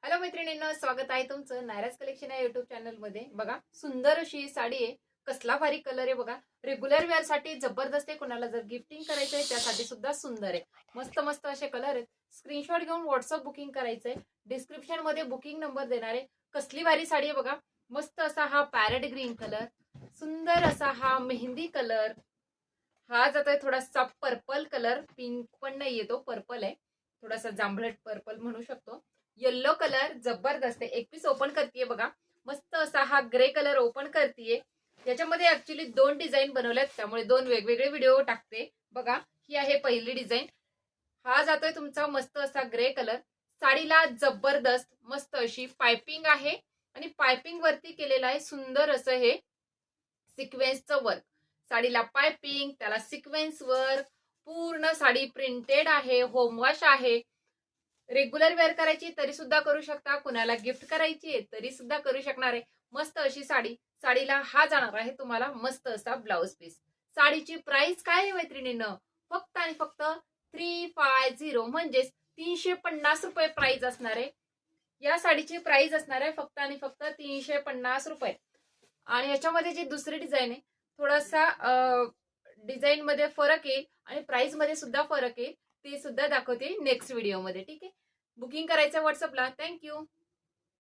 Hello मैत्रिणींनो, स्वागत आहे तुमचं नायराज कलेक्शन या युट्यूब चॅनल मध्ये। बघा, सुंदर अशी साडी आहे। कसला भारी कलर आहे बघा। रेग्युलर वेअर साठी जबरदस्त आहे। कोणाला जर गिफ्टिंग करायचं आहे त्यासाठी सुद्धा सुंदर आहे। मस्त मस्त असे कलर आहेत। स्क्रीनशॉट घेऊन व्हॉट्सअप बुकिंग करायचंय। डिस्क्रिप्शन मध्ये बुकिंग नंबर देणार आहे। कसली भारी साडी आहे बघा। मस्त असा हा पॅरेट ग्रीन कलर, सुंदर असा हा मेहंदी कलर, हा जातोय थोडासा पर्पल कलर, पिंक पण नाहीये, तो पर्पल आहे, थोडासा जांभळट पर्पल म्हणू शकतो। येलो कलर जबरदस्त आहे। एक पीस ओपन करतेय बघा। मस्त असा हा ग्रे कलर ओपन करतेय। याच्यामध्ये ऍक्च्युली दोन डिझाईन बनवल्यात, त्यामुळे दोन वेगवेगळे व्हिडिओ टाकते। बघा, ही आहे पहिली डिझाईन। हा जातोय तुमचा मस्त असा ग्रे कलर। साडीला जबरदस्त मस्त अशी पाइपिंग आहे आणि पाइपिंग वरती केलेलं आहे सुंदर असं हे सिक्वेन्सचं वर्क। साडीला पाइपिंग, त्याला सिक्वेन्स वर्क, पूर्ण साडी प्रिंटेड आहे, होमवॉश आहे। रेग्युलर वेअर करायची तरी सुद्धा करू शकता, कुणाला गिफ्ट करायची तरी सुद्धा करू शकणार आहे। मस्त अशी साडी। साडीला हा जाणार आहे तुम्हाला मस्त असा ब्लाउज पीस। साडीची प्राइस काय आहे मैत्रिणींनो? फक्त आणि फक्त 350 म्हणजे 350 रुपये प्राइस असणार आहे। या साडीची प्राइस असणार आहे फक्त आणि फक्त 350 रुपये। आणि याच्यामध्ये जी दुसरी डिझाईन आहे, थोडासा डिझाईन मध्ये फरक येईल आणि प्राइस मध्ये सुद्धा फरक येईल, ते सुद्धा दाखवते नेक्स्ट व्हिडिओ मध्ये। ठीक आहे, बुकिंग करायचं व्हॉट्सअपला। थँक्यू।